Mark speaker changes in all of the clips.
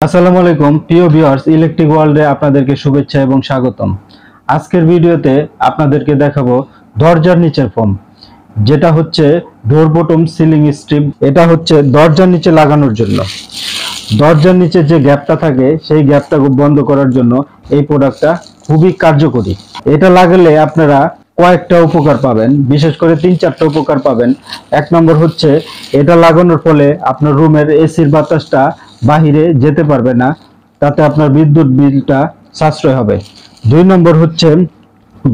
Speaker 1: আসসালামু আলাইকুম প্রিয় ভিউয়ার্স, ইলেকট্রিক ওয়ার্ল্ডে আপনাদেরকে শুভেচ্ছা এবং স্বাগতম। আজকের ভিডিওতে আপনাদেরকে দেখাবো দরজার নিচের ফোম, যেটা হচ্ছে ডোর বটম সিলিং স্ট্রিপ। এটা হচ্ছে দরজার নিচে লাগানোর জন্য। দরজার নিচে যে গ্যাপটা থাকে সেই গ্যাপটা বন্ধ করার জন্য এই প্রোডাক্টটা খুবই কার্যকরী। এটা লাগালে আপনারা কয়েকটা উপকার পাবেন, বিশেষ করে 3-4টা উপকার পাবেন। এক নম্বর হচ্ছে এটা লাগানোর ফলে আপনার রুমের এসির বাতাসটা বাহিরে যেতে পারবে না, তাতে আপনার বিদ্যুৎ বিলটা সাশ্রয় হবে। 2 নম্বর হচ্ছে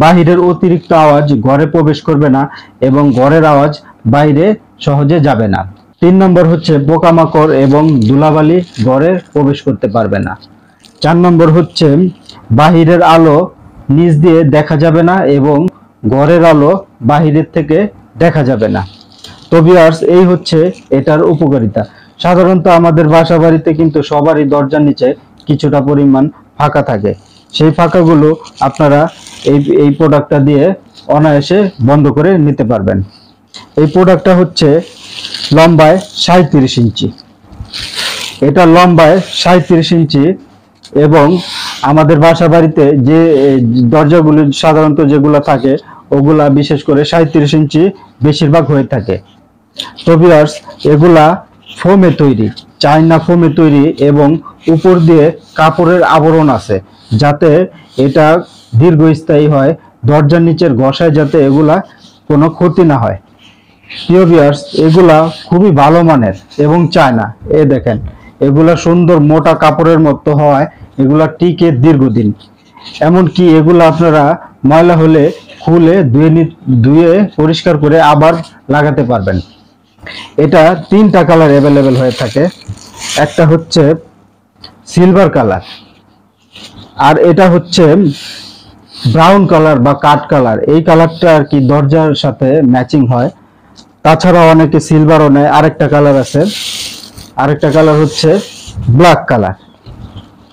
Speaker 1: বাহিরের অতিরিক্ত আওয়াজ ঘরে প্রবেশ করবে না এবং ঘরের আওয়াজ বাইরে সহজে যাবে না। 3 নম্বর হচ্ছে পোকামাকড় এবং ধুলাবালি ঘরে প্রবেশ করতে পারবে না। 4 নম্বর হচ্ছে বাহিরের আলো নিচ দিয়ে দেখা যাবে না এবং ঘরের আলো বাহিরের থেকে দেখা যাবে না। তো ভিউয়ার্স, এই হচ্ছে এটার উপকারিতা। সাধারণত আমাদের বাসা বাড়িতে কিন্তু সবারই দরজার নিচে কিছুটা পরিমাণ ফাঁকা থাকে। সেই ফাঁকাগুলো আপনারা এই প্রোডাক্টটা দিয়ে অনায়াসে বন্ধ করে নিতে পারবেন। এই প্রোডাক্টটা হচ্ছে লম্বায় 37 ইঞ্চি। এটা লম্বায় 37 ইঞ্চি এবং আমাদের বাসা বাড়িতে যে দরজাগুলো সাধারণত যেগুলো থাকে ওগুলা বিশেষ করে 37 ইঞ্চি বেশিরভাগ হয়ে থাকে। তো ভিউয়ার্স, এগুলা ফোমে তৈরি, চায়না ফোমে তৈরি এবং উপর দিয়ে কাপড়ের আবরণ আছে, যাতে এটা দীর্ঘস্থায়ী হয়। দরজার নিচের ঘষায় যাতে এগুলা কোনো ক্ষতি না হয়। প্রিয় ভিউয়ার্স, এগুলা খুবই ভালো মানের এবং চায়না। দেখেন, এগুলা সুন্দর মোটা কাপড়ের মতো হয়, এগুলা টিকে দীর্ঘদিন। এমনকি এগুলা আপনারা ময়লা হলে খুলে ধুয়ে পরিষ্কার করে আবার লাগাতে পারবেন। এটা 3টা কালার অ্যাভেলেবেল হয়ে থাকে। একটা হচ্ছে সিলভার কালার, আর এটা হচ্ছে ব্রাউন কালার বা কাঠ কালার। এই কালারটা আর কি দরজার সাথে ম্যাচিং হয়। তাছাড়া অনেকে সিলভারও নেয়। আরেকটা কালার আছে, আরেকটা কালার হচ্ছে ব্ল্যাক কালার।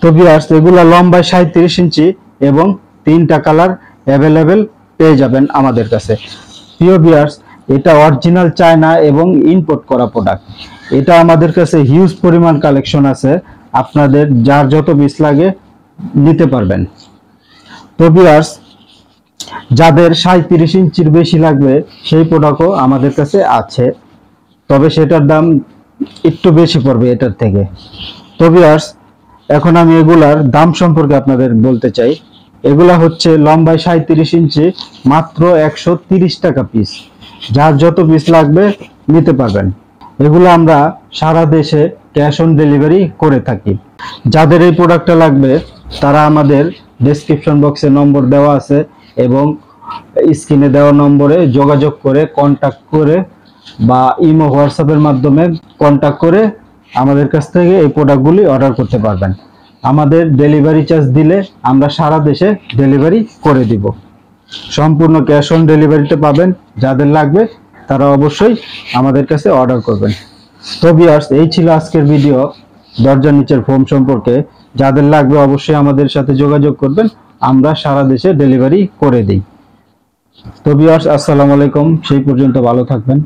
Speaker 1: তো ভিউয়ার্স, এগুলা লম্বায় 37 ইঞ্চি এবং 3টা কালার অ্যাভেলেবেল পেয়ে যাবেন আমাদের কাছে। প্রিয় ভিউয়ার্স, এটা অরিজিনাল চায়না এবং ইম্পোর্ট করা প্রোডাক্ট। এটা আমাদের কাছে হিউজ পরিমাণ কালেকশন আছে, আপনাদের যার যত পিস লাগে নিতে পারবেন। তো ভিউয়ার্স, যাদের 37 ইঞ্চির বেশি লাগবে সেই প্রোডাক্টও আমাদের কাছে আছে, তবে সেটার দাম একটু বেশি পড়বে এটার থেকে। তো ভিউয়ার্স, এখন আমি এগুলার দাম সম্পর্কে আপনাদের বলতে চাই। এগুলা হচ্ছে লম্বায় 37 ইঞ্চি, মাত্র 130 টাকা পিস। যার যত পিস লাগবে নিতে পারবেন। এগুলো আমরা সারা দেশে ক্যাশ অন ডেলিভারি করে থাকি। যাদের এই প্রোডাক্টটা লাগবে তারা আমাদের ডেসক্রিপশন বক্সে নম্বর দেওয়া আছে এবং স্ক্রিনে দেওয়া নম্বরে যোগাযোগ করে কন্টাক্ট করে বা ইমো হোয়াটসঅ্যাপের মাধ্যমে কন্টাক্ট করে আমাদের কাছ থেকে এই প্রোডাক্টগুলি অর্ডার করতে পারবেন। আমাদের ডেলিভারি চার্জ দিলে আমরা সারা দেশে ডেলিভারি করে দিব। সম্পূর্ণ ক্যাশ অন ডেলিভারিতে পাবেন। যাদের লাগবে তারা অবশ্যই আমাদের কাছে অর্ডার করবেন। তো ভিউয়ার্স, এই ছিল আজকের ভিডিও দরজার নিচের ফোম সম্পর্কে। যাদের লাগবে অবশ্যই আমাদের সাথে যোগাযোগ করবেন, আমরা সারা দেশে ডেলিভারি করে দিই। তো ভিউয়ার্স, আসসালামু আলাইকুম। সেই পর্যন্ত ভালো থাকবেন।